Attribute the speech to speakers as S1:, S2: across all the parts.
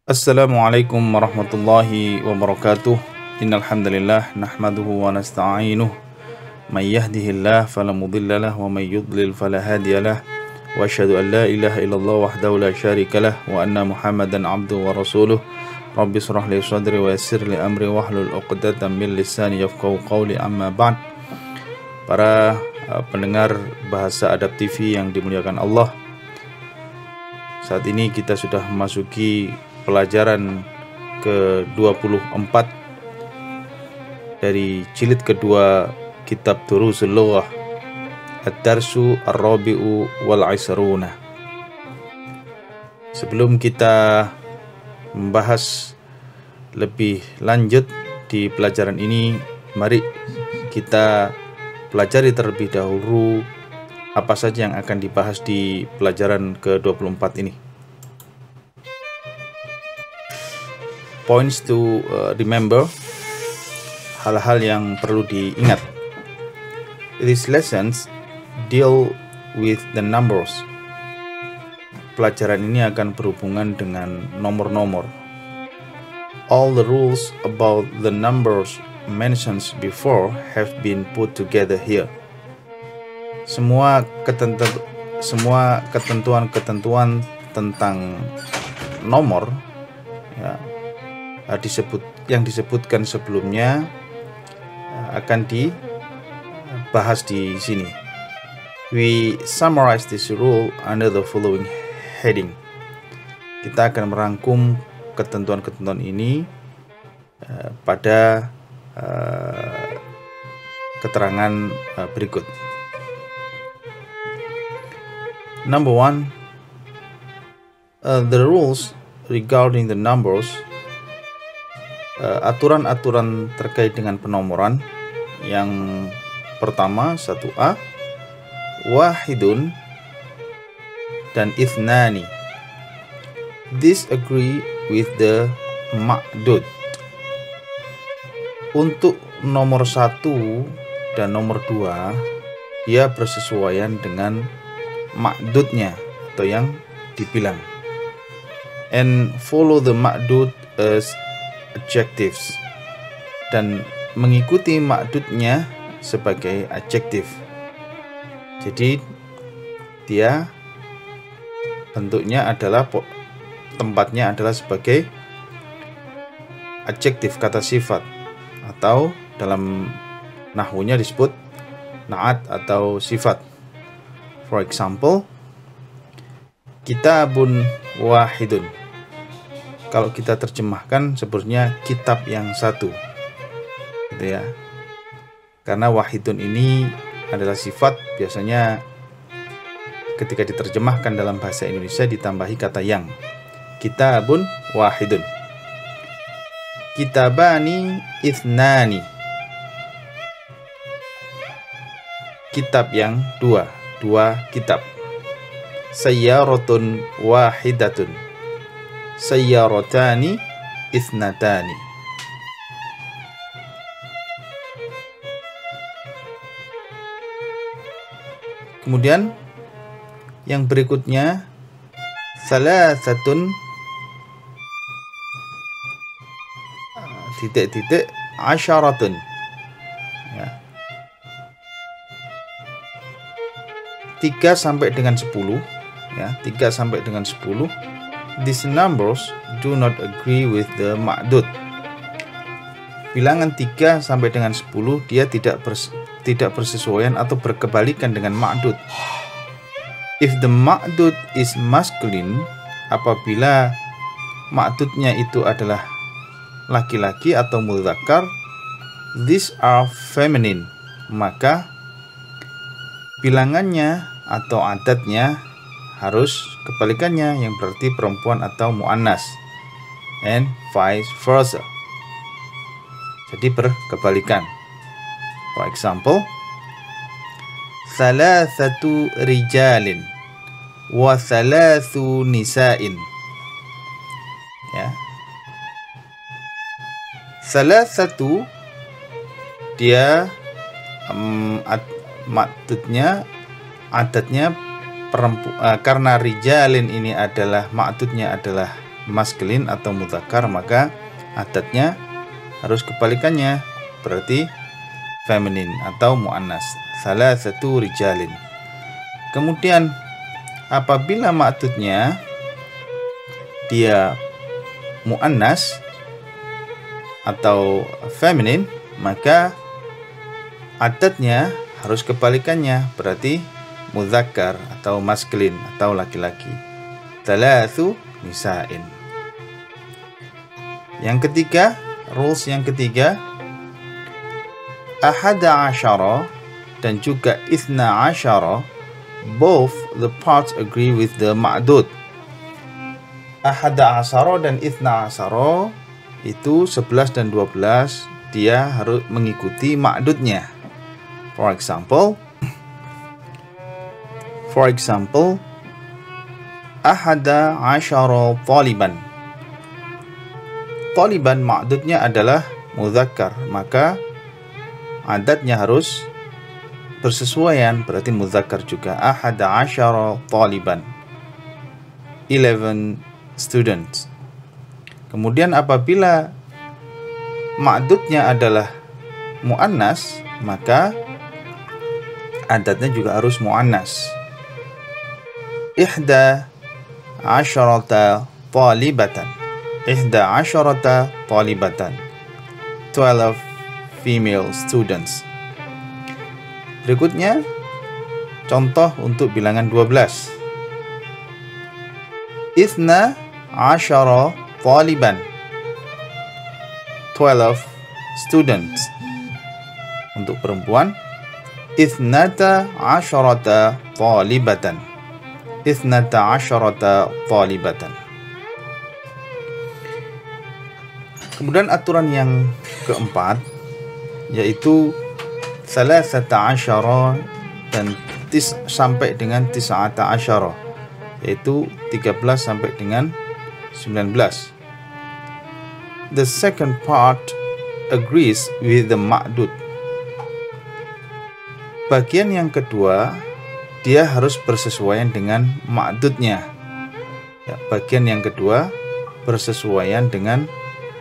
S1: Assalamualaikum warahmatullahi wabarakatuh. Innal hamdalillah nahmaduhu wa nasta'inuh. May yahdihillahu fala mudhillalah wa may yudlil fala hadiyalah. Wa asyhadu an la ilaha illallah wahdahu la syarikalah wa anna Muhammadan abduhu wa rasuluh. Rabbi shrah li sadri wa yassir li amri wahlul 'uqdatam min lisani yafqahu qawli, amma ba'd. Para pendengar Bahasa Adab TV yang dimuliakan Allah, saat ini kita sudah memasuki pelajaran ke-24 dari jilid kedua kitab Durusul Lughah, Ad-Darsu Ar-Rabi'u wal Isruna. Sebelum kita membahas lebih lanjut di pelajaran ini, mari kita pelajari terlebih dahulu apa saja yang akan dibahas di pelajaran ke-24 ini. Points to remember, hal-hal yang perlu diingat. These lessons deal with the numbers. Pelajaran ini akan berhubungan dengan nomor-nomor. All the rules about the numbers mentioned before have been put together here. Semua ketentuan-ketentuan tentang nomor ya, yang disebutkan sebelumnya akan dibahas di sini. We summarize this rule under the following heading. Kita akan merangkum ketentuan-ketentuan ini pada keterangan berikut. Number one, the rules regarding the numbers. Aturan-aturan terkait dengan penomoran. Yang pertama 1A, wahidun dan ithnani. This agree with the ma'dud. Untuk nomor 1 dan nomor 2, dia bersesuaian dengan ma'dudnya atau yang dibilang. And follow the ma'dud as adjectives, dan mengikuti ma'dudnya sebagai adjektif. Jadi dia bentuknya adalah, tempatnya adalah sebagai adjektif, kata sifat, atau dalam nahwunya disebut na'at atau sifat. For example, kitabun wahidun. Kalau kita terjemahkan sebenarnya kitab yang satu, gitu ya. Karena wahidun ini adalah sifat, biasanya ketika diterjemahkan dalam bahasa Indonesia ditambahi kata yang. Kitabun wahidun. Kitabani ithnani. Kitab yang dua kitab. Sayyaratun wahidatun. Sayyaratani ithnatani. Kemudian yang berikutnya salasatun asyaratun ya. 3 sampai dengan 10 ya, 3 sampai dengan 10. These numbers do not agree with the ma'dud. Bilangan 3 sampai dengan 10 dia tidak bersesuaian atau berkebalikan dengan ma'dud. If the ma'dud is masculine, apabila ma'dudnya itu adalah laki-laki atau mudzakkar, these are feminine, maka bilangannya atau adatnya harus kebalikannya, yang berarti perempuan atau muannas, and vice versa. Jadi berkebalikan. For example, thalathatu rijalin wa thalathu nisa'in. Ya. Thalathatu dia maksudnya adatnya karena rijalin ini adalah ma'dudnya adalah maskulin atau mudzakkar, maka adatnya harus kebalikannya, berarti feminin atau muannas. Salasatu rijalin. Kemudian apabila ma'dudnya dia muannas atau feminin, maka adatnya harus kebalikannya, berarti mudzakkar atau maskulin atau laki-laki. Thalathu nisa'in. Yang ketiga, rules yang ketiga, ahada asyara dan juga ithna asyara, both the parts agree with the ma'dud. Ahada asyara dan ithna asyara itu 11 dan 12, dia harus mengikuti ma'dudnya. For example, ahada asyara taliban. Taliban ma'dudnya adalah mudzakkar, maka adatnya harus bersesuaian, berarti mudzakkar juga. Ahada asyara taliban, 11 students. Kemudian apabila ma'dudnya adalah muannas, maka adatnya juga harus muannas. Ihda asyarata talibatan. Ihda asyarata talibatan, 12 female students. Berikutnya contoh untuk bilangan 12. Ithna asyara taliban, 12 students. Untuk perempuan, ithnata asyarata talibatan, ithnata asyarata talibatan. Kemudian aturan yang keempat, yaitu salasata asyara dan sampai dengan tis'ata asyara, yaitu 13 sampai dengan 19. The second part agrees with the ma'dud. Bagian yang kedua, dia harus bersesuaian dengan ma'dudnya. Ya, bagian yang kedua bersesuaian dengan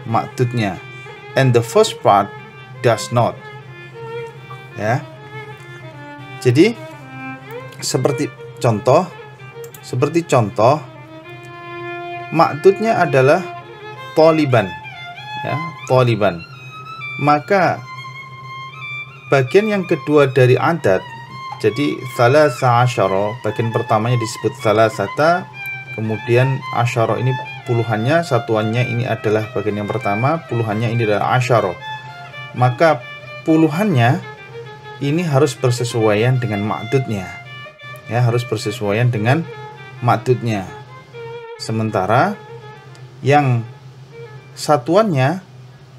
S1: ma'dudnya. And the first part does not. Ya. Jadi seperti contoh ma'dudnya adalah taliban, ya, taliban. Maka bagian yang kedua dari adat, jadi thalatha asyara, bagian pertamanya disebut thalathata, kemudian asyara ini puluhannya, satuannya ini adalah bagian yang pertama, puluhannya ini adalah asyara. Maka puluhannya ini harus bersesuaian dengan ma'dudnya. Ya, harus bersesuaian dengan ma'dudnya. Sementara yang satuannya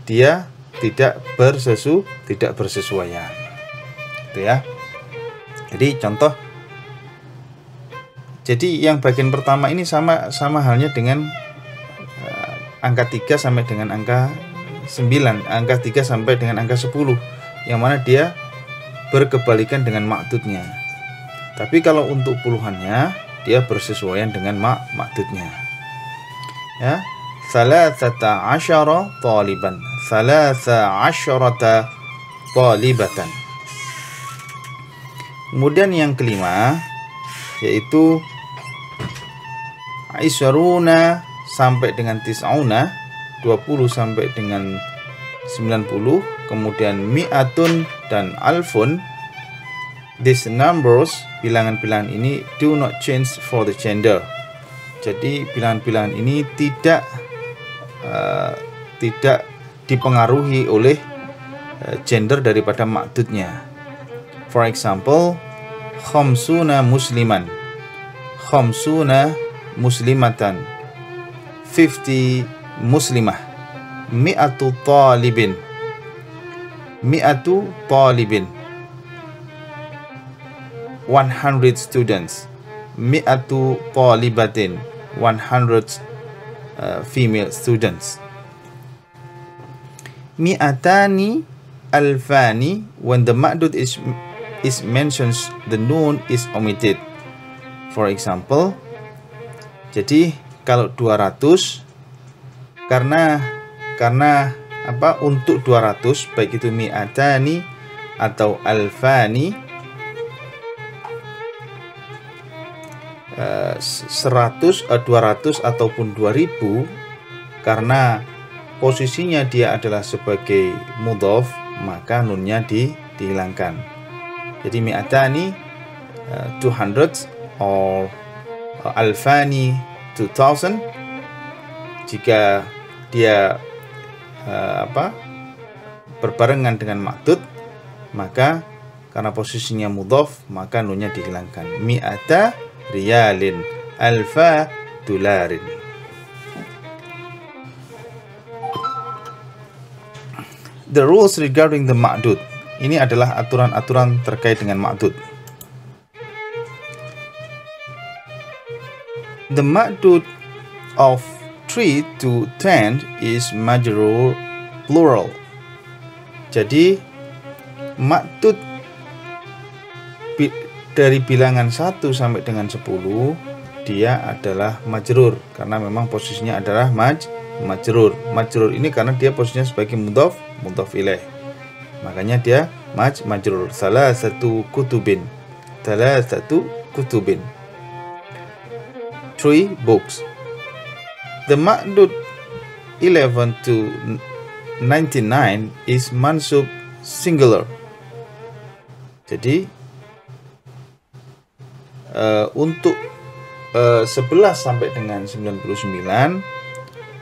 S1: dia tidak bersesuaian. Itu ya. Jadi contoh, jadi yang bagian pertama ini sama halnya dengan angka 3 sampai dengan angka 9, angka 3 sampai dengan angka 10, yang mana dia berkebalikan dengan ma'dudnya. Tapi kalau untuk puluhannya, dia bersesuaian dengan ma'dudnya. Ya, thalathata asyara taliban, thalatha asyarata talibatan. Kemudian yang kelima, yaitu aisyaruna sampai dengan tis'auna, 20 sampai dengan 90, kemudian mi'atun dan alfun. These numbers, bilangan-bilangan ini, do not change for the gender. Jadi bilangan-bilangan ini tidak dipengaruhi oleh gender daripada ma'dudnya. For example, khamsuna musliman, khamsuna muslimatan, 50 muslimah, mi'atu talibin, mi'atu talibin, 100 students, mi'atu talibatin, 100 female students. Mi'atani, alfani, when the ma'dud is mentioned, the nun is omitted. For example, jadi kalau 200 karena apa, untuk 200 baik itu mi'atani atau alfani, 100, 200 ataupun 2000, karena posisinya dia adalah sebagai mudhaf, maka nunnya dihilangkan. Jadi mi'atani 200 or alfani 2000, jika dia berbarengan dengan ma'dud, maka karena posisinya mudhaf maka nunnya dihilangkan. Mi'ata riyalin, alfa dolarin. The rules regarding the ma'dud. Ini adalah aturan-aturan terkait dengan ma'dud. The ma'dud of 3 to 10 is majrur plural. Jadi ma'dud dari bilangan 1 sampai dengan 10 dia adalah majrur karena memang posisinya adalah majrur. Majrur ini karena dia posisinya sebagai mudhaf ilaih. Makanya dia majrur. Salah satu kutubin. 3 books. The ma'dud 11 to 99 is mansub singular. Jadi untuk 11 sampai dengan 99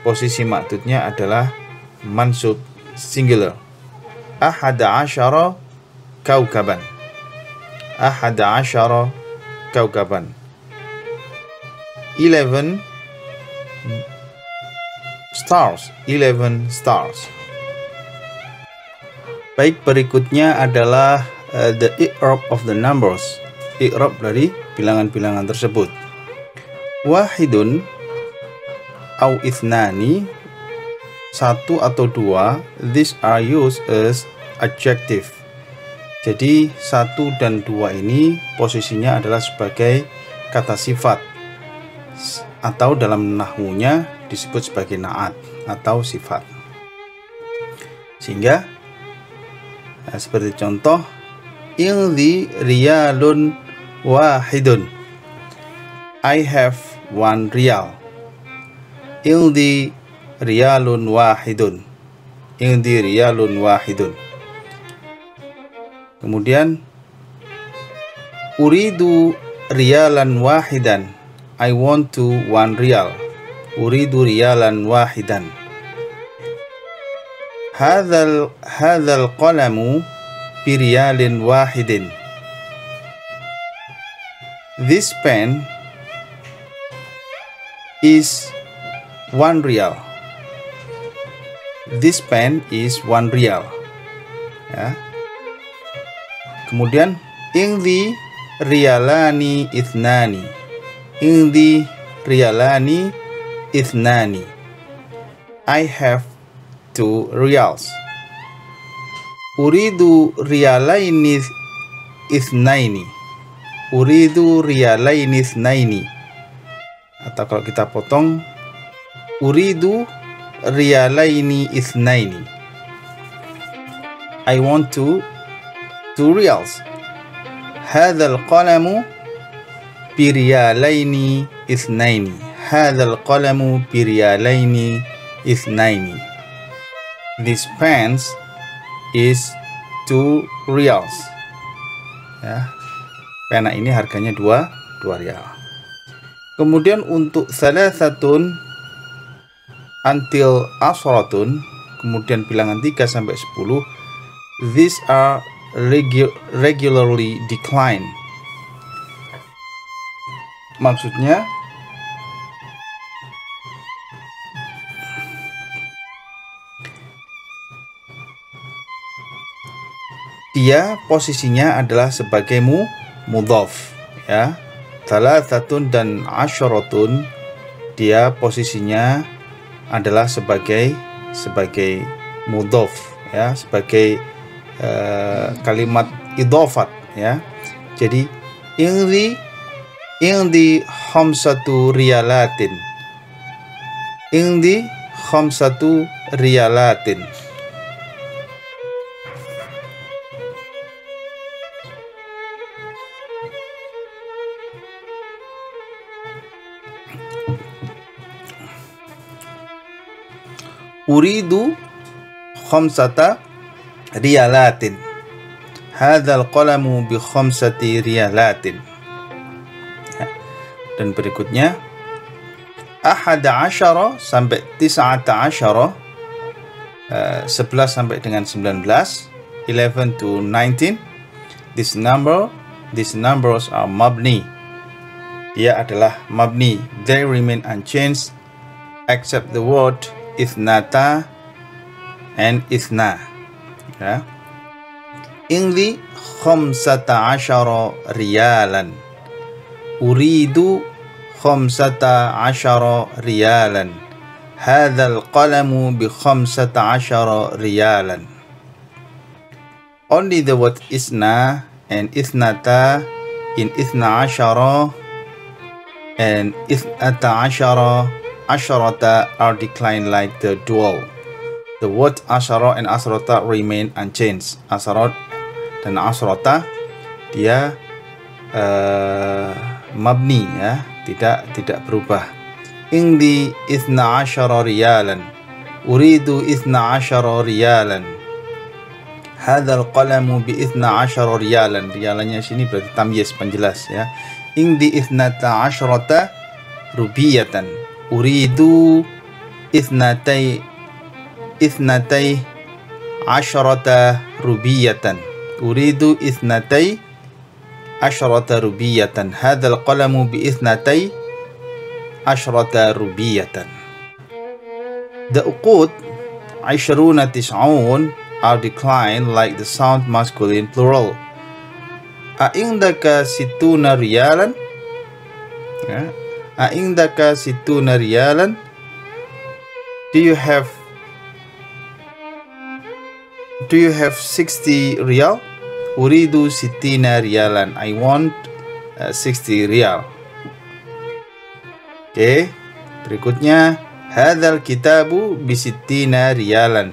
S1: posisi ma'dudnya adalah mansub singular. Ahada asyara kaukaban. 11 stars. Baik, berikutnya adalah the i'rab of the numbers. I'rab dari bilangan-bilangan tersebut. Wahidun au ithnani, 1 atau 2, these are used as adjective. Jadi 1 dan 2 ini posisinya adalah sebagai kata sifat, atau dalam nahwunya disebut sebagai na'at atau sifat. Sehingga seperti contoh, indi riyalun wahidun, I have 1 riyal. Indi riyalun wahidun. Kemudian uridu riyalan wahidan, I want to 1 riyal. Uridu riyalan wahidan. Hadzal qalamu biriyalin wahidin. This pen is 1 riyal. This pen is 1 riyal. Ya. Kemudian indi riyalani ithnani. Indi riyalani ithnani. I have 2 riyals. Uridu riyalaini ithnaini. Uridu riyalaini ithnaini. Atau kalau kita potong, uridu riyalaini ithnaini. I want 2 riyals. Hadzal qalamu biriyalaini ithnaini. Hadzal qalamu biriyalaini ithnaini. This pens is 2 riyals. Ya. Pena ini harganya 2 riyal. Kemudian untuk salasatun until asratun, kemudian bilangan 3 sampai 10, these are regularly decline. Maksudnya dia posisinya adalah sebagai mudhaf, ya. Salasatun dan asyaratun dia posisinya adalah sebagai mudhaf, ya, sebagai kalimat idhofat, ya. Jadi indi khamsatu riyalatin. Indi khamsatu riyalatin. Uridu khamsata riyalatin. Hadzal qalamu bi khamsati riyalatin. Dan berikutnya ahada asyara sampai tis'ata asyara, 11 sampai dengan 19, 11 to 19. These numbers are mabni. Dia adalah mabni. They remain unchanged except the word ithnata and ithna. Ya. Ingli khamsata asyara riyalan. Uridu khamsata asyara riyalan. Hadzal qalamu bi khamsata asyara riyalan. Only the word isna and ithnata in ithna asyara and ithnata asyara asharata are declined like the dual. The word asyara and asharata remain unchanged. Asharat dan asharata dia mabni, ya, tidak berubah. Indi ithna asyara riyalan. Uridu ithna asyara riyalan. Hadzal qalamu bi ithna asyara riyalan. Riyalannya sini berarti tamyiz, penjelas, ya. Indi ithnata asyrata rubiyatan. Uridu ithnatai asyarata rubiyatan. Uridu ithnatai asyarata rubiyatan. Hadzal qalamu bi ithnatai asyarata rubiyatan. The uqud 20 tis'un are declined like the sound masculine plural. A'indaka situna riyalan? Ya. A'indaka situna riyalan? Do you have 60 riyal? Uridu sittina riyalan. I want 60 riyal. Oke, berikutnya hadzal kitabu bisittina riyalan.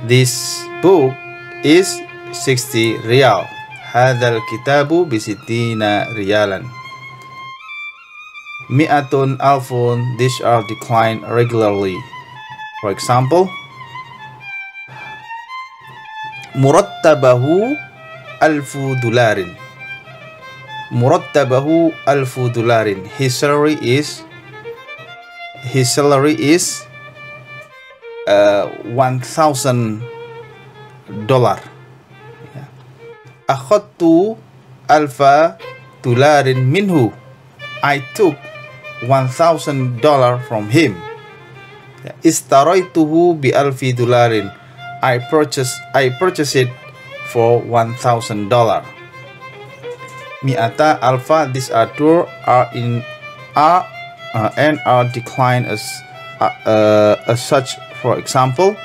S1: This book is 60 riyal. Hadzal kitabu bisittina riyalan. Mi'atun alfun, these are declined regularly. For example, murattabahu alfu dolarin. Murattabahu alfu dolarin. His salary is $1,000. Akhadtu alfa dolarin minhu. I took $1,000 from him. Istaraituhu bi alfi dolarin. I purchased it for $1,000. Mi'ata alfa, these are two and are declined as such. For example,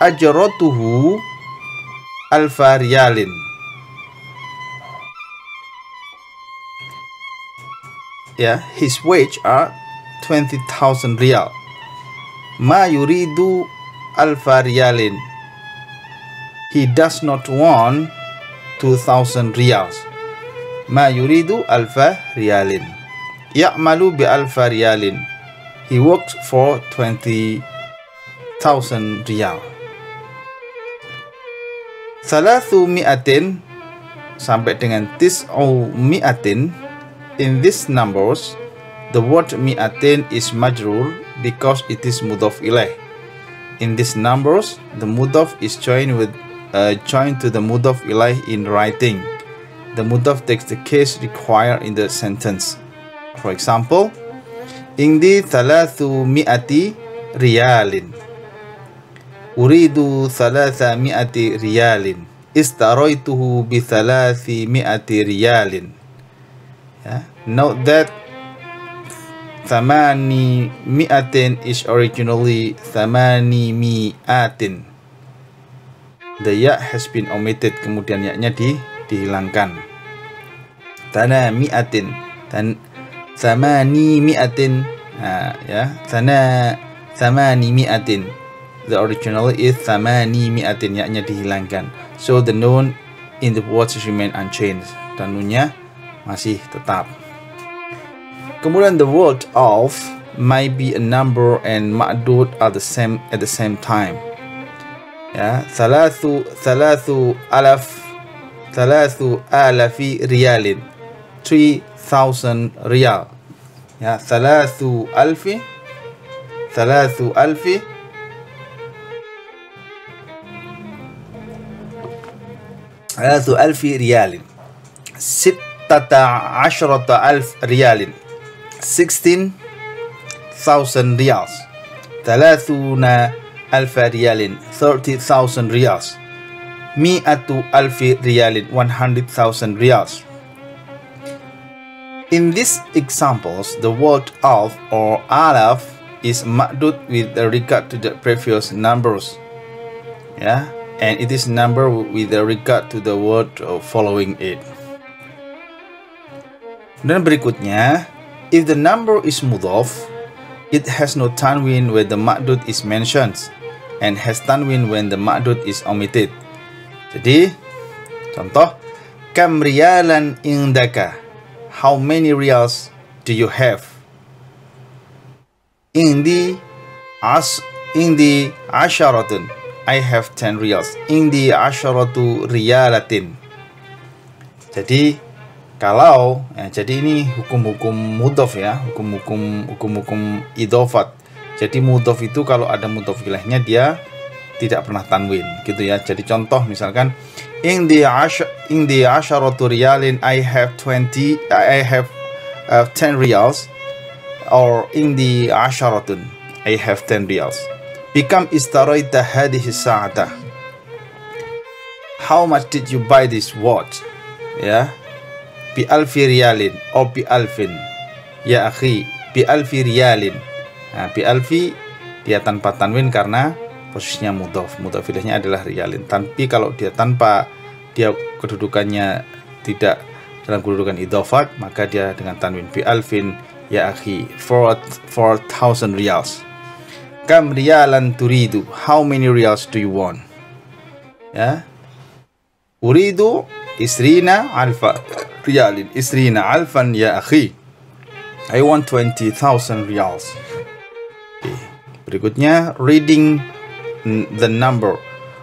S1: ajratuhu alfa riyalin. Yeah, his wage are 20,000 riyal. Ma yuridu alfa riyalin. He does not want 2,000 riyals. Ma yuridu alfa riyalin. Ya'malu bi alfa riyalin. He works for 20,000 riyal. Salathu mi'atin sampai dengan tis'u mi'atin. In these numbers, the word mi'atin is majrur because it is mudhaf ilaih. In these numbers, the mudhaf is joined to the mudhaf ilaih in writing. The mudhaf takes the case required in the sentence. For example, indi thalathu mi'ati riyalin. Uridu thalatha mi'ati riyalin. Istaraituhu bi thalathi mi'ati riyalin. Note that thamani mi'atin is originally thamani mi'atin. The ya has been omitted, kemudian ya-nya dihilangkan. Tana mi'atin dan thamani mi'atin Ya, thamani mi'atin. The original is thamani mi'atin, ya-nya dihilangkan. So the noun in the words remain unchanged. Dan nunnya masih tetap. Kemudian the word of might be a number and ma'dud are the same at the same time. Ya, thalathu alafi riyalin, 3,000 riyal. Ya, thalathu alfi riyalin, sittata ashrata alf riyalin, 16,000 riyals. Thalathuna alfa riyalin, 30,000 riyals. Mi'atu alfi riyalin, 100,000 riyals. In these examples, the word of or alaf is ma'dud with regard to the previous numbers. Yeah, and it is number with regard to the word following it. Dan berikutnya, if the number is mudhaf, it has no tanwin when the ma'dud is mentioned and has tanwin when the ma'dud is omitted. Jadi, contoh, kam riyalan indaka? How many riyals do you have? Indi asharatun. I have 10 riyals. Indi asharatu riyalatin. Jadi kalau jadi ini hukum-hukum mudhaf ya, hukum-hukum idhofat. Jadi mudhaf itu kalau ada mudhaf ilaihinya dia tidak pernah tanwin gitu ya. Jadi contoh misalkan indi asharatu riyalin, I have 10 riyals, or indi asharatun, I have 10 riyals. Bikam istaraita hadhihi sa'ata? How much did you buy this watch? Ya, bi alfi riyalin or bi alfin. Ya akhi, bi alfi riyalin. Nah, bi alfi dia tanpa tanwin karena posisinya mudhaf. Mudhaf ilaihnya adalah riyalin. Tapi kalau dia tanpa, dia kedudukannya tidak dalam kedudukan idhofat, maka dia dengan tanwin. Bi alfin ya akhi, 4,000 riyals. Kam riyalan turidu? How many riyals do you want? Ya, uridu isrina alfa riyalin. Isrina alfan ya akhi, I want 20,000 riyals. Berikutnya, reading the number.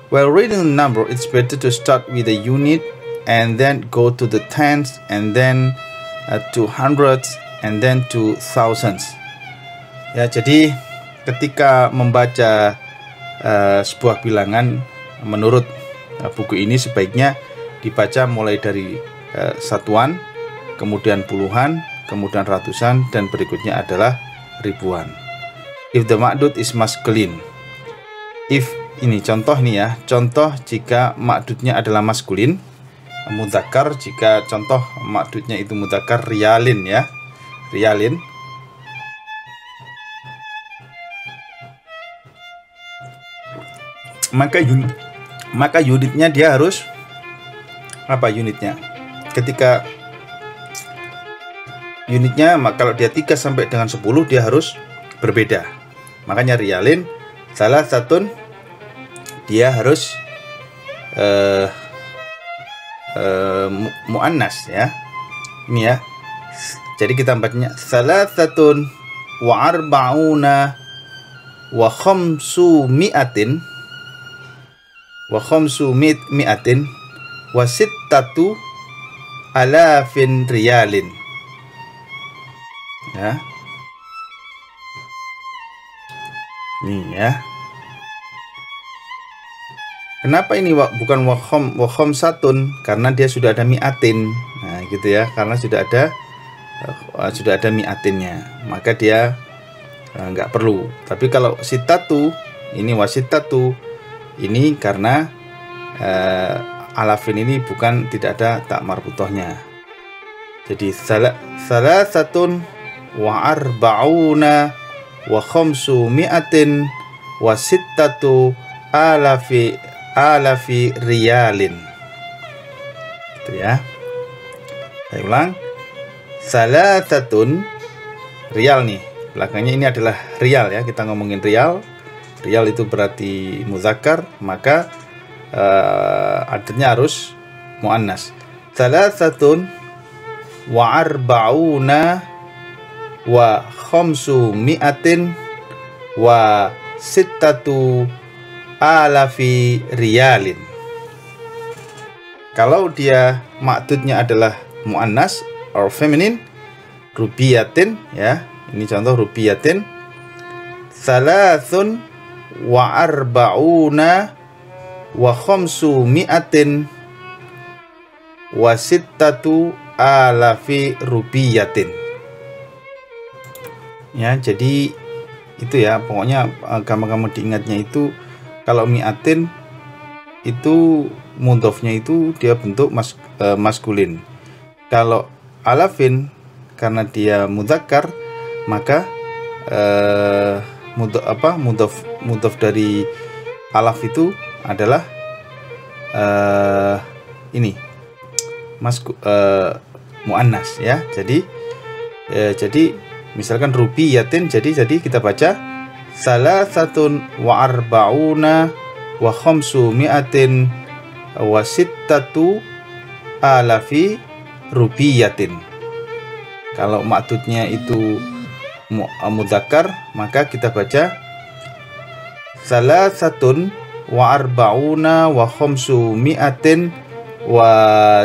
S1: While reading the number, it's better to start with a unit and then go to the tens and then to hundreds and then to thousands. Ya, jadi ketika membaca sebuah bilangan menurut buku ini sebaiknya dibaca mulai dari satuan, kemudian puluhan, kemudian ratusan, dan berikutnya adalah ribuan. If the ma'dud is masculine. If ini contoh nih ya, contoh jika ma'dudnya adalah maskulin, mudzakkar jika contoh ma'dudnya itu mudzakkar riyalin ya, riyalin. Maka unitnya dia harus apa unitnya? Ketika unitnya, kalau dia 3 sampai dengan 10 dia harus berbeda. Makanya riyalin salah satu dia harus muannas ya. Ini ya. Jadi kita bacanya salasatun wa arba'una wa khamsu mi'atin wa sittatu alafin riyalin. Ya. Nih ya. Kenapa ini bukan wakhom satun? Karena dia sudah ada mi'atin. Nah, gitu ya. Karena sudah ada mi'atinnya. Maka dia nggak perlu. Tapi kalau sitatu, ini wasitatu, ini karena alafin ini tidak ada tak marbutohnya. Jadi salasatun wa arba'una wa khamsu mi'atin wa sittatu alafi riyalin. Itu ya. Saya ulang. Salasatun riyal nih. belakangnya ini adalah riyal ya, kita ngomongin riyal. Riyal itu berarti muzakkar, maka adadnya harus muannas. Salasatun wa arba'una wa khamsu mi'atin wa sittatu alafi riyalin. Kalau dia ma'dudnya adalah muannas or feminine, rubiyatin ya. Ini contoh rubiyatin. Salasun wa arba'una wa khamsu mi'atin wa sittatu alafi rubiyatin. Ya, jadi itu ya, pokoknya gampang-gampang diingatnya itu kalau mi'atin itu mudhofnya itu dia bentuk maskulin. Kalau alafin karena dia mudzakkar, maka mudhof dari alaf itu adalah ini muannas ya. Jadi misalkan rubiyatin, jadi kita baca salasatun wa arba'una wa khamsu mi'atin wa sittatu alafi rubiyatin. Kalau ma'dudnya itu mudzakkar, maka kita baca salasatun wa arba'una wa khamsu mi'atin wa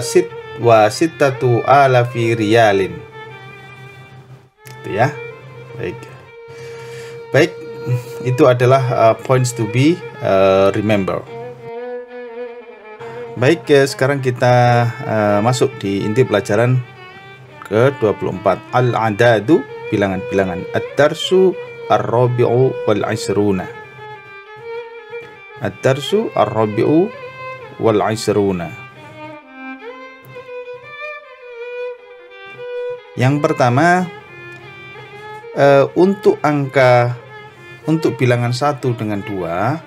S1: sittatu alafi riyalin. Itu ya. Baik, itu adalah points to be remember. Baik, sekarang kita masuk di inti pelajaran ke-24. Al-adadu, bilangan-bilangan. Ad-darsu ar-rabi'u wal-'isruna. Ad-darsu ar-rabi'u wal-'isruna. Yang pertama, untuk bilangan 1 dengan 2,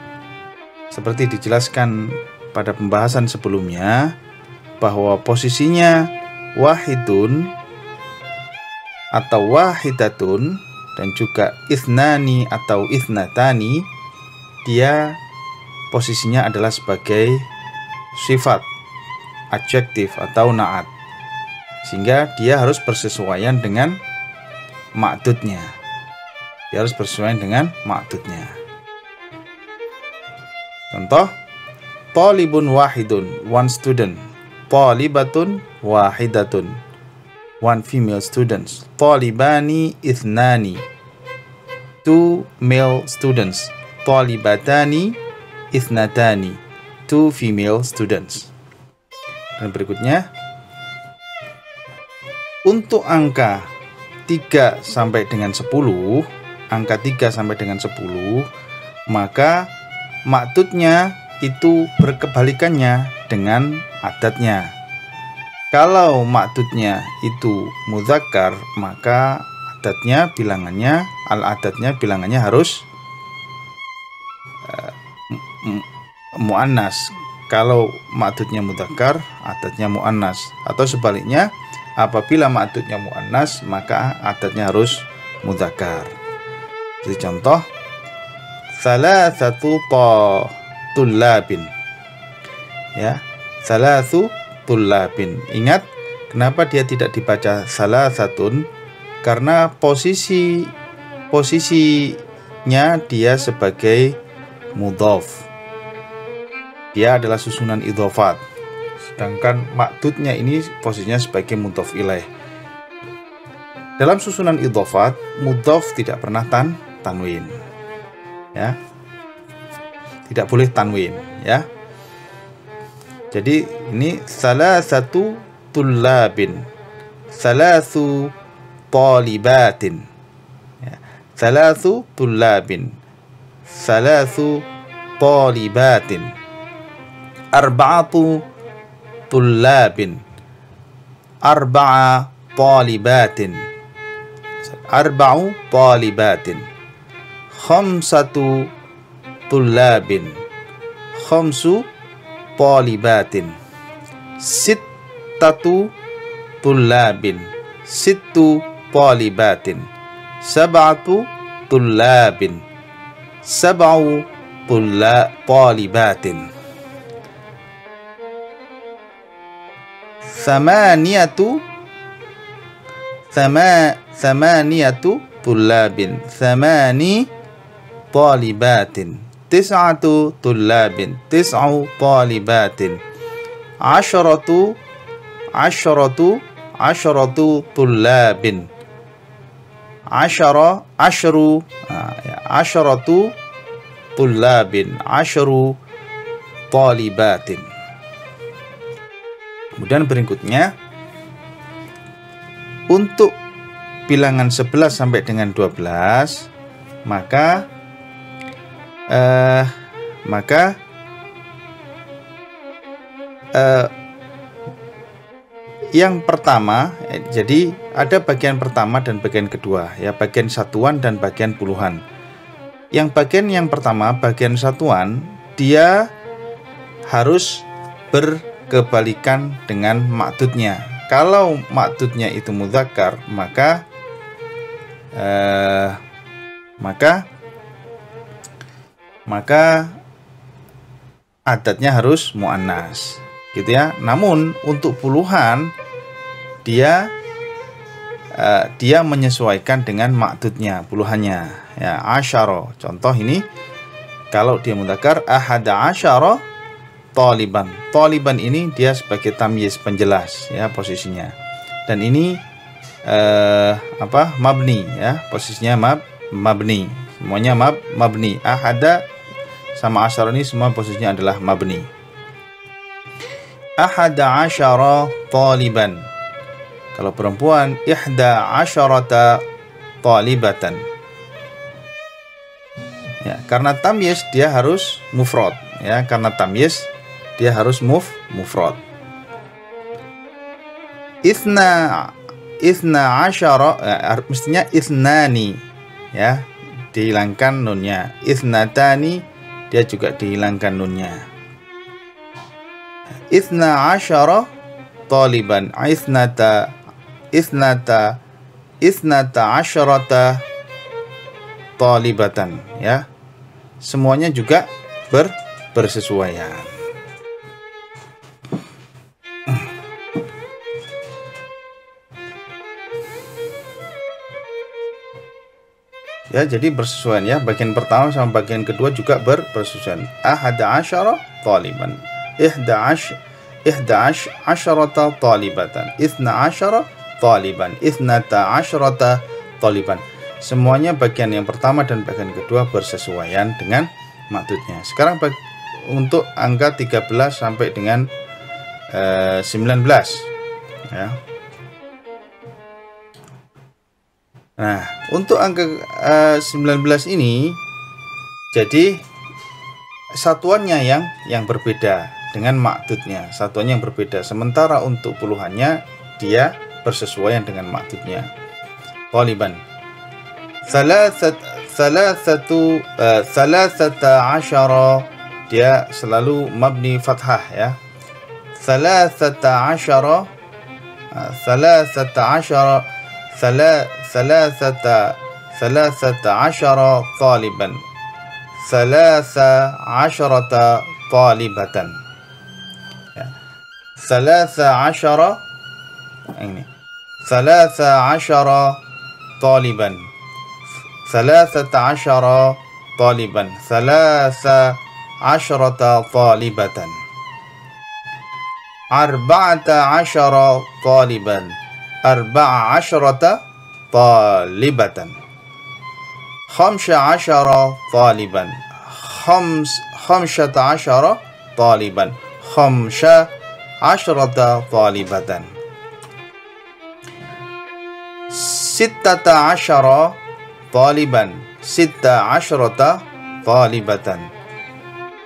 S1: seperti dijelaskan pada pembahasan sebelumnya, bahwa posisinya wahidun atau wahidatun dan juga ithnani atau ithnatani, dia posisinya adalah sebagai sifat, adjektif atau na'at, sehingga dia harus bersesuaian dengan ma'dudnya. Dia harus bersesuaian dengan ma'dudnya. Contoh, talibun wahidun, one student. Talibatun wahidatun, one female student. Talibani ithnani, two male students. Talibatani ithnatani, two female students. Dan berikutnya, untuk angka 3 sampai dengan 10, angka 3 sampai dengan 10, maka ma'dudnya itu berkebalikannya dengan adatnya. Kalau ma'dudnya itu mudzakkar, maka adatnya bilangannya, al-adatnya bilangannya harus muannas. Kalau ma'dudnya mudzakkar, adatnya muannas. Atau sebaliknya, apabila ma'dudnya muannas, maka adatnya harus mudzakkar. Jadi contoh, salasatu tullabin. Ya, salasu tullabin. Ingat, kenapa dia tidak dibaca salasatun? Karena posisinya dia sebagai mudhof. Dia adalah susunan idhofat. Sedangkan ma'dudnya ini posisinya sebagai mudhof ilaih. Dalam susunan idhofat, mudhof tidak pernah tanwin. Ya. Tidak boleh tanwin, ya. Jadi ini salasatu tullabin, salasu talibatin. Ya. Salasu tullabin, salasu talibatin. Arba'atu tullabin, arba'a talibatin, arba'u talibatin. Khamsatu tullabin, khamsu talibatin. Sittatu tullabin, sittu talibatin. sab'atu tullabin, sab'u talibatin, thamaniyatu tullabin, thamani talibatin, tis'atu tullabin, tis'u talibatin, asharatu tullabin, asharatu tullabin, ashru talibatin. Kemudian berikutnya untuk bilangan 11 sampai dengan 12 maka yang pertama, jadi ada bagian pertama dan bagian kedua, ya, bagian satuan dan bagian puluhan. Yang bagian yang pertama, bagian satuan, dia harus berkebalikan dengan maktudnya. Kalau maktudnya itu mudzakkar, maka adatnya harus muannas, gitu ya. Namun untuk puluhan dia menyesuaikan dengan maktudnya, puluhannya. Ya, asyara. Contoh ini kalau dia mudzakkar ahada asyara taliban. Taliban ini dia sebagai tamyiz, penjelas, ya, posisinya. Dan ini mabni, ya, posisinya mabni. Semuanya mabni. Ahada sama asyara ini semua posisinya adalah mabni. Ahada asyara taliban. Kalau perempuan, ihda asyarata talibatan. Ya, karena tamyiz dia harus mufrad, ya, karena tamyiz dia harus mufrad. Itsna asyara, mestinya itsnani, ya, dihilangkan nunnya. Itsnatani dia juga dihilangkan nunnya. Itsna asyara taliban, isnata asyarata talibatan, ya. Semuanya juga bersesuaian. Ya, jadi bersesuaian, ya. Bagian pertama sama bagian kedua juga bersesuaian. Ahada asyara taliban, ihda asyarata talibatan, itsna asyara taliban, itsnata asyarata taliban. Semuanya bagian yang pertama dan bagian kedua bersesuaian dengan maktudnya. Sekarang untuk angka 13 sampai dengan 19, ya. Nah, untuk angka 19 ini jadi satuannya yang berbeda dengan maktudnya, satuannya yang berbeda. Sementara untuk puluhannya dia bersesuaian dengan maktudnya. Taliban thalathata asyara, dia selalu mabni fathah, ya. Thalathata asyara taliban, thalatha asyarata talibatan, ya. Thalatha asyara, ini thalatha asyara taliban, thalathata asyara taliban, thalatha asyarata talibatan, arba'ata asyara taliban, arba'a asyarata talibatan, khamsa asyara taliban, khamsata asyara taliban, khamsa asyarata talibatan, sittata asyara taliban, sitta asyarata talibatan,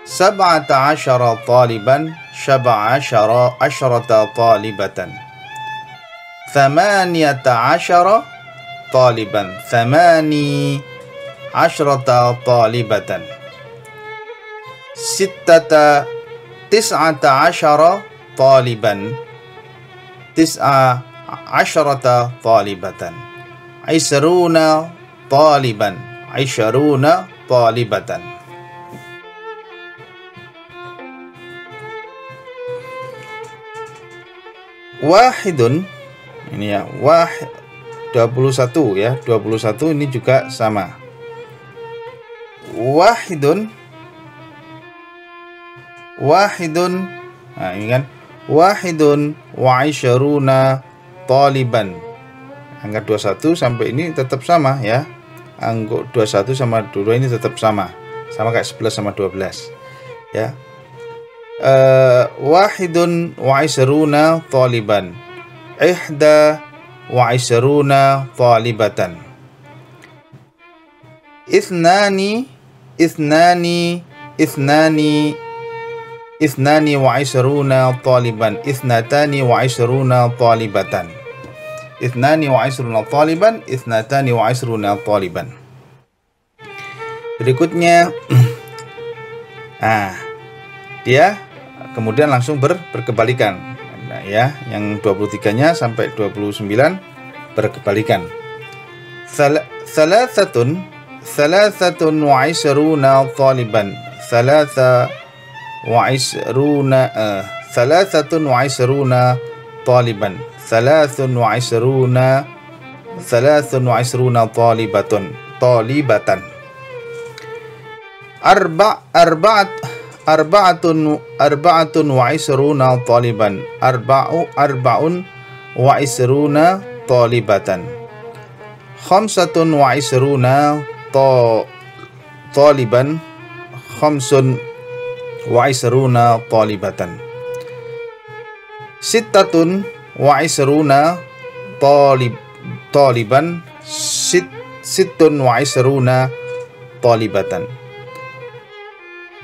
S1: sab'ata asyara taliban, sab'a asyarata talibatan, thamaniyata asyara taliban, thamani asyarata talibatan, tis'ata asyara taliban, tis'a asyarata talibatan, isruna taliban. Asyaruna talibatan. Wahidun, ini ya, 21 ya, 21 ini juga sama. Wahidun, nah ini kan, wahidun wa isyaruna taliban. Angka 21 sampai ini tetap sama ya. Angka 21 sama 22 ini tetap sama kayak 11 sama 12 ya. Wahidun wa isruna taliban, ihda wa isruna talibatan, ithnani wa isruna taliban, ithnatani wa isruna talibatan, ithnani wa isruna taliban, ithnatani wa isruna taliban. Berikutnya dia kemudian langsung berkebalikan. Nah, ya, yang 23-nya sampai 29 berkebalikan. Salasatun wa isruna taliban, salasatun wa isruna taliban, salasun wa isruna talibatan. Arba'atun wa isruna taliban, arba'un wa isruna talibatan, khamsatun wa isruna taliban, khamsun wa isruna talibatan, sittatun wa isruna taliban, sittun wa isruna talibatan,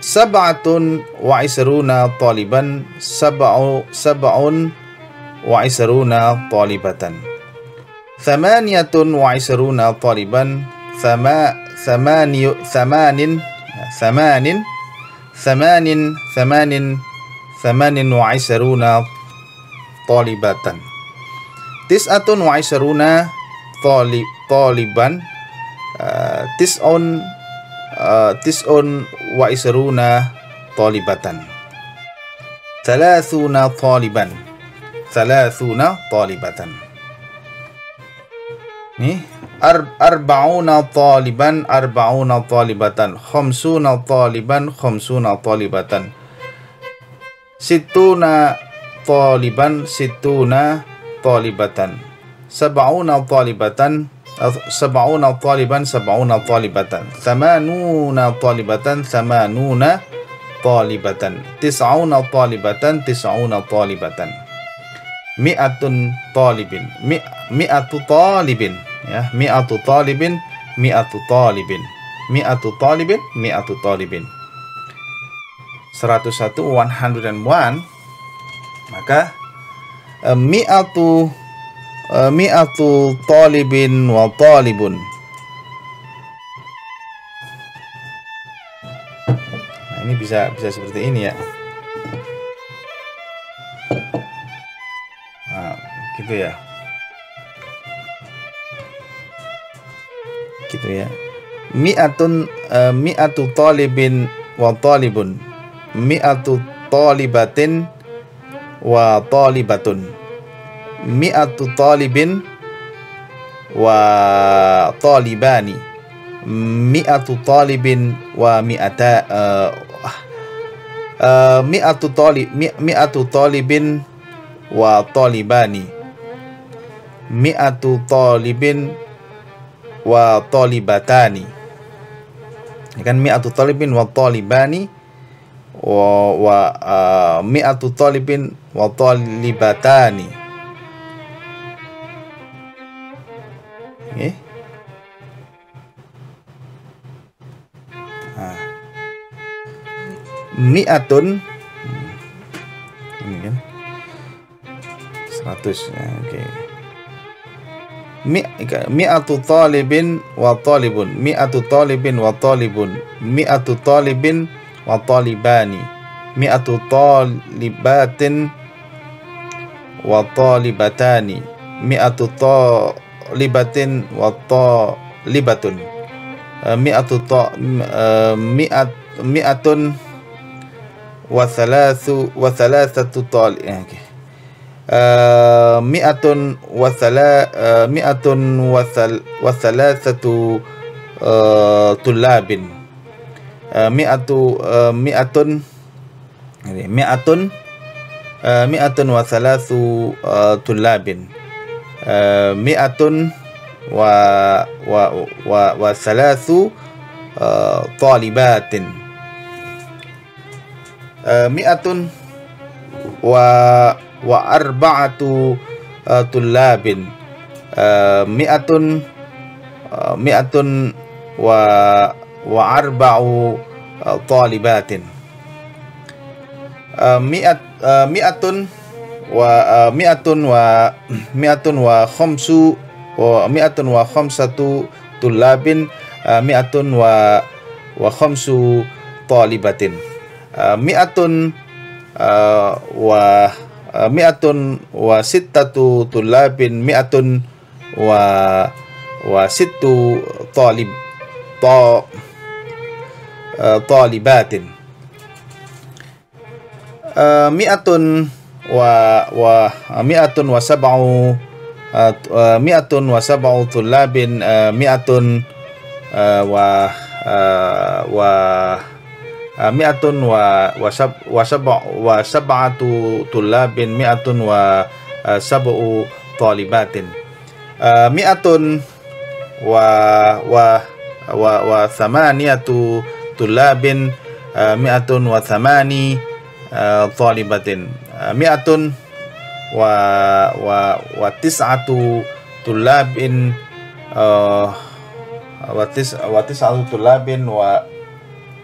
S1: sab'atun wa isruna taliban, sab'un wa isruna talibatan, thamaniyatun wa isruna taliban, thamanin wa isruna talibatan, tis'atun wa isruna taliban, tis'un wa isruna talibatan, thalathuna talibatan. Nih, arba'una talibatan, khamsuna talibatan, sittuna talibatan, sab'una talibatan, thamanuna talibatan, tis'una talibatan, mi'atu talibin ya, mi'atu talibin, 101, maka mi'atu talibin wa talibun. Nah, ini bisa seperti ini ya. Nah, gitu ya. Gitu ya. Mi'atu talibin wa talibun, mi'atu talibatin wa talibatun, mi'atu talibin wa talibani, mi'atu talibin wa mi'atu talibin wa talibani, mi'atu talibin wa talibatani. Ini kan mi'atu talibin wa talibani wa mi'atu talibin wa talibatani. Okay. Mi'atun, ini kan 100 ya, okay. Mi'atu talibin wa talibun, mi'atu talibin wa talibun, mi'atu talibin wa talibani, mi'atu talibatin wa talibatani, mi'atu talibatin wa libatun. Mi'atun wa thalathatu mi'atun wa thalathatu tullabin. Mi'atun wa thalathu tullabin. Mi'atun wa thalathu talibatin. Mi'atun wa arba'atu tullabin. Mi'atun wa arba'u talibatin. Mi'atun wa khamsatu tullabin. Mi'atun wa khamsu talibatin. Mi'atun wa sittatu tullabin. Mi'atun wa sittu talibatin. Mi'atun wa sab'u tullabin. Mi'atun wa sab'atu tullabin. Mi'atun wa sab'u talibatin. Mi'atun wa thamaniyatu tullabin. Mi'atun wa thamani talibatin. Mi'atun wa tis'atu tullabin. Wa tis'atu tullabin wa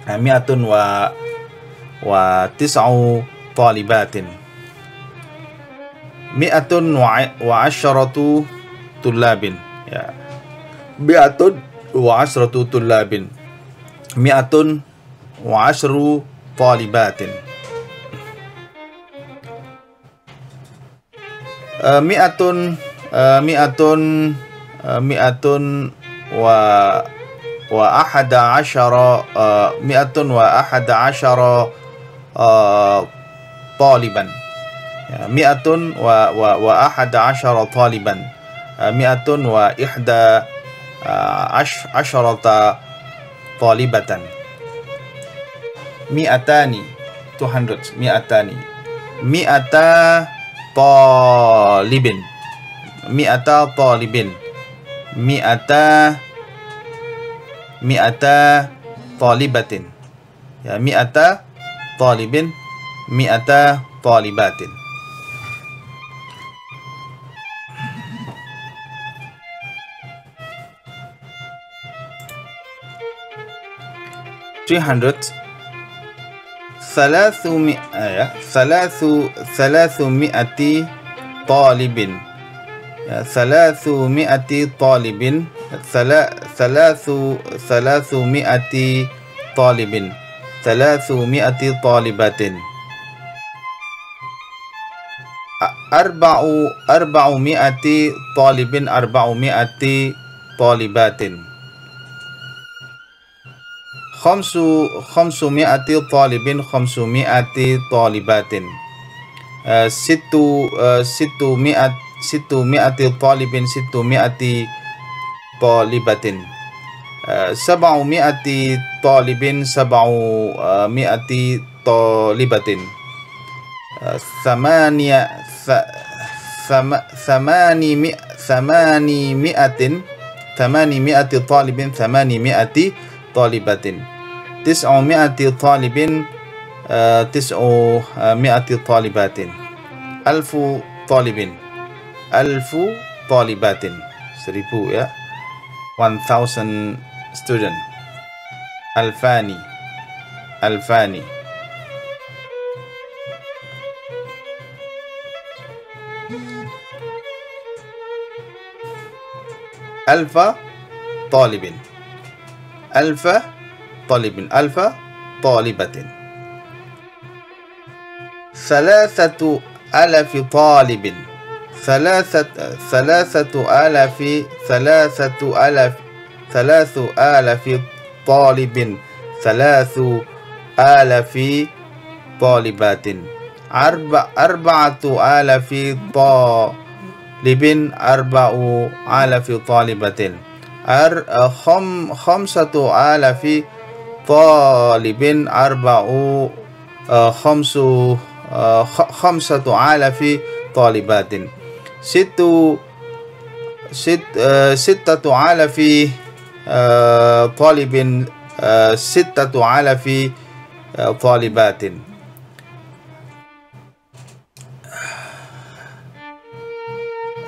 S1: mi'atun wa tis'u talibatin. Mi'atun wa asyratu tullabin. Ya. Mi'atun wa asyratu tullabin. Mi'atun wa asyru talibatin. Mi'atun wa ahada asyara. Mi'atun wa ahada asyara taliban. Mi'atun wa ahada asyara taliban. Mi'atun wa ihda asyarata talibatan. Mi'atani 200. Mi'ata talibin. Mi'ata talibin. Mi'ata talibatin. Ya, mi'ata talibin. Mi'ata talibatin. Thalathmi'ati talibin. Thalathmi'ati talibin. Thalathmi'ati talibin. Thalathmi'ati talibatin. Arba'umi'ati talibin. Arba'umi'ati talibatin. Khamsumi'ati talibin. Khamsumi'ati talibatin. Situmi'ati talibin. Situmi'ati talibatin. Sab'umi'ati talibin. Sab'umi'ati talibatin. Thamanimi'ati talibin. Thamanimi'ati talibatin. Tis'umi'ati talibin. Tis'umi'ati talibatin. Alfu talibin. Alfu talibatin. 1000 ya. 1000 student. Alfani. Alfa talibin. Alfa talibatin. Thalathatu alafi talibin. Thalathatu alafi 3,000 talibin, 3,000 talibatin. 4,000 talibin, 4,000 talibatin. 5,000 talibin, 5,000 talibatin. 6,000 talibin, 6,000 talibatin. 7,000 talibin, 7,000 talibatin.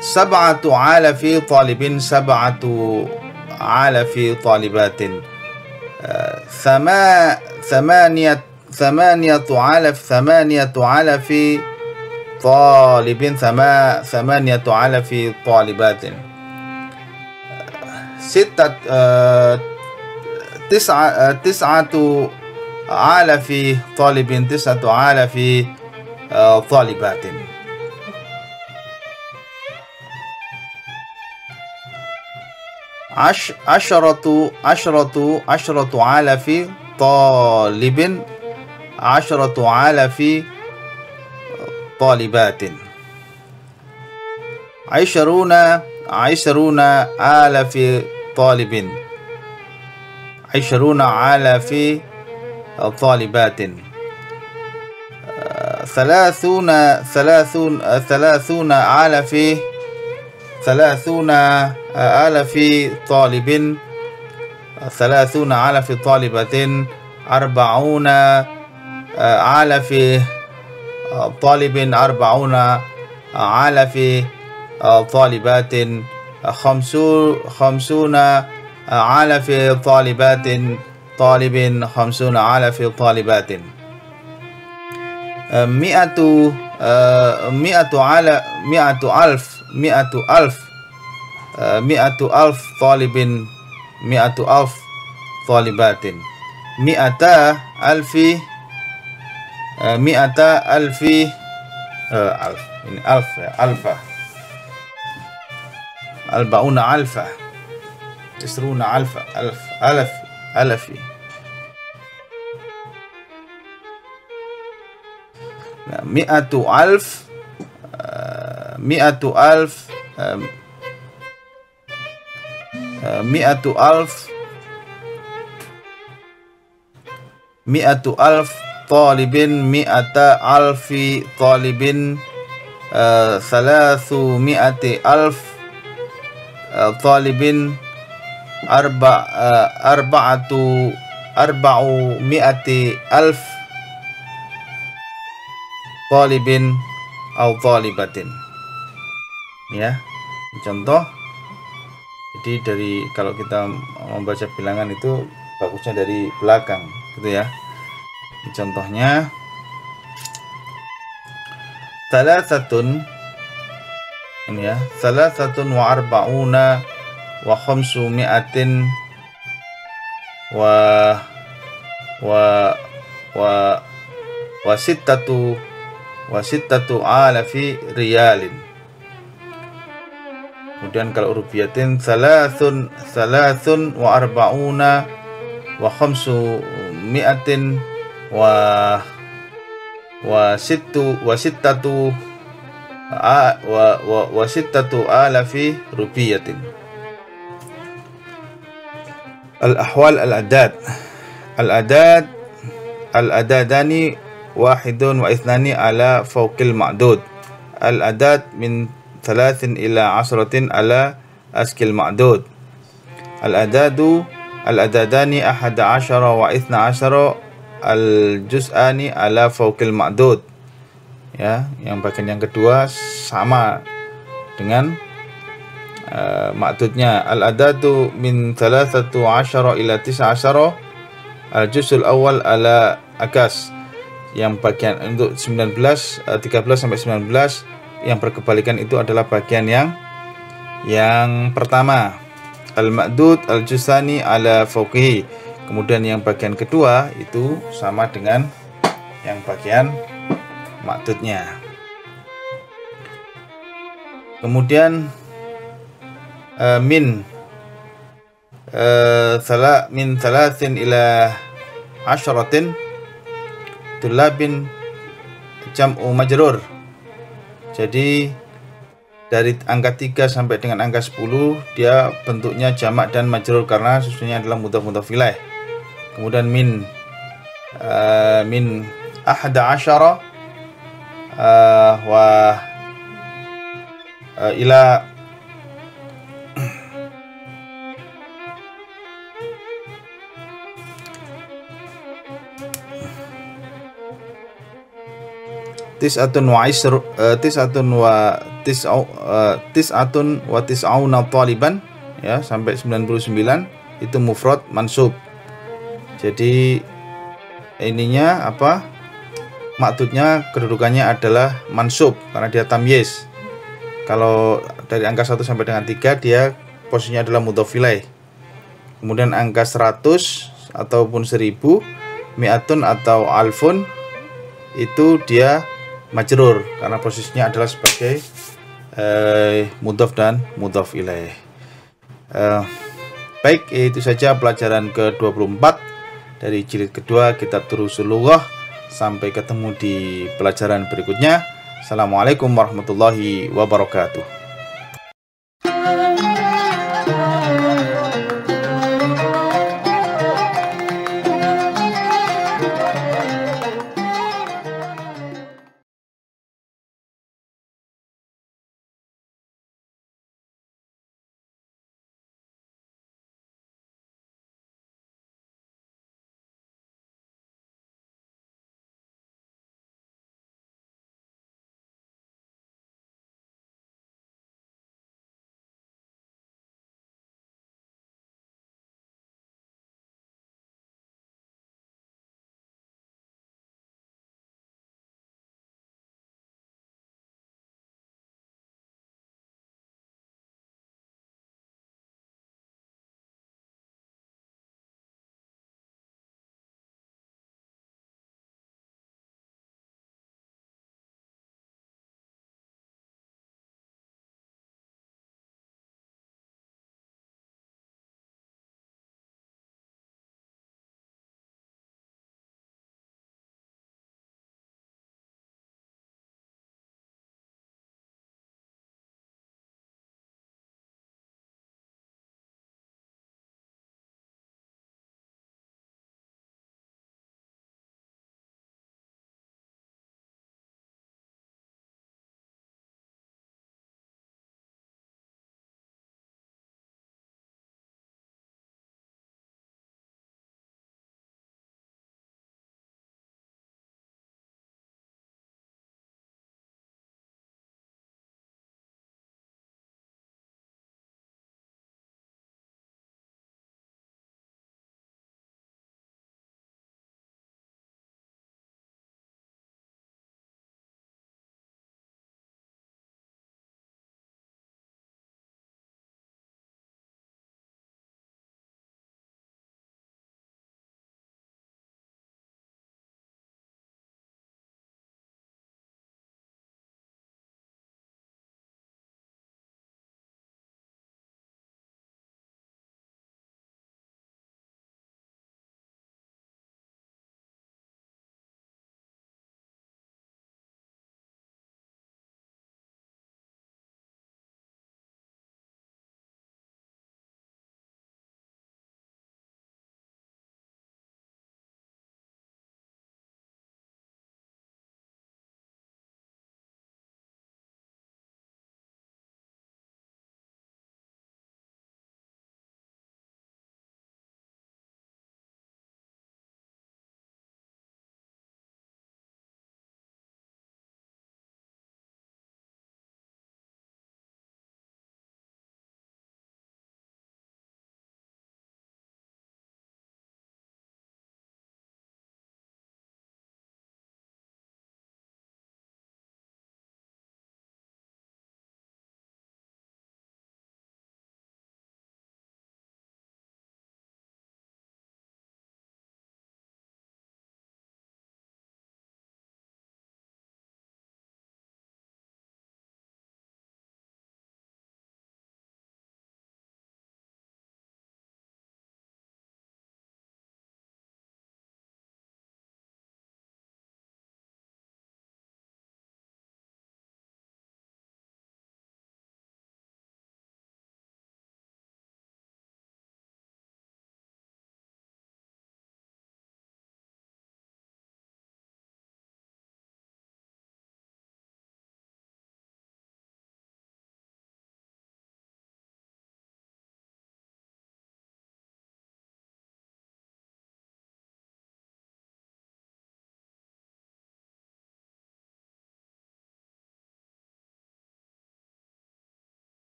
S1: 8,000 talibin, 8,000 talibatin. 9,000 talibin, 9,000 talibatin. 10,000 talibin, 10,000 talibatin. 20,000 talibin, 20,000 talibatin. 30,000 talibin, 30,000 talibatin. 40,000 talibin, 40,000 talibatin. 50,000 talibatin, 50,000 talibatin. 100,000 talibin, 100,000 talibatin. 100,000 ini alfa, arba'una alfa, isruna alfa, alafi. Nah, 100,000 talibin, 100,000 talibin. 300,000 talibin, 400,000 talibin atau talibatin. Ya, contoh. Jadi dari kalau kita membaca bilangan itu bagusnya dari belakang, gitu ya. Contohnya, thalathatun, ini ya, 43 wa 500 wa sittatu alafi riyalin. Kemudian kalau rupiatin, thalathun wa arba'una wa 500 wa sittatu alafi rupiyatin. Al-ahwal al-adadani wahidun wa ithnani ala fawqil ma'dud. Al-adad min 3 ila 10 ala askil ma'dud. Al-adadani 11 wa 12 al-juz'ani ala fawqil ma'dud. Ya, yang bagian yang kedua sama dengan ma'dudnya. Al-adadu min 13 ila 19 al-juz'ul awal ala akas. Yang bagian untuk 13 sampai 19 yang berkebalikan itu adalah bagian yang pertama. Al-ma'dud al-juz'ani ala fawqihi. Kemudian yang bagian kedua itu sama dengan yang bagian ma'dudnya. Kemudian min min thalathin ila asyaratin tulabin jam'u majrur. Jadi dari angka 3 sampai dengan angka 10 dia bentuknya jamak dan majrur karena susunannya adalah mudhaf ilaih. Kemudian min ahada asyara wa ila tis'atun wa tis'auna taliban, ya, sampai 99 itu mufrad mansub. Jadi ininya apa? Maksudnya kedudukannya adalah mansub karena dia tamyiz. Kalau dari angka 1 sampai dengan 3 dia posisinya adalah mudhaf ilaih. Kemudian angka 100 ataupun 1000, mi'atun atau alfun itu dia majrur karena posisinya adalah sebagai mudhaf dan mudhaf ilaih. Baik, itu saja pelajaran ke-24 dari jilid kedua kitab Durusul Lughah. Sampai ketemu di pelajaran berikutnya. Assalamualaikum warahmatullahi wabarakatuh.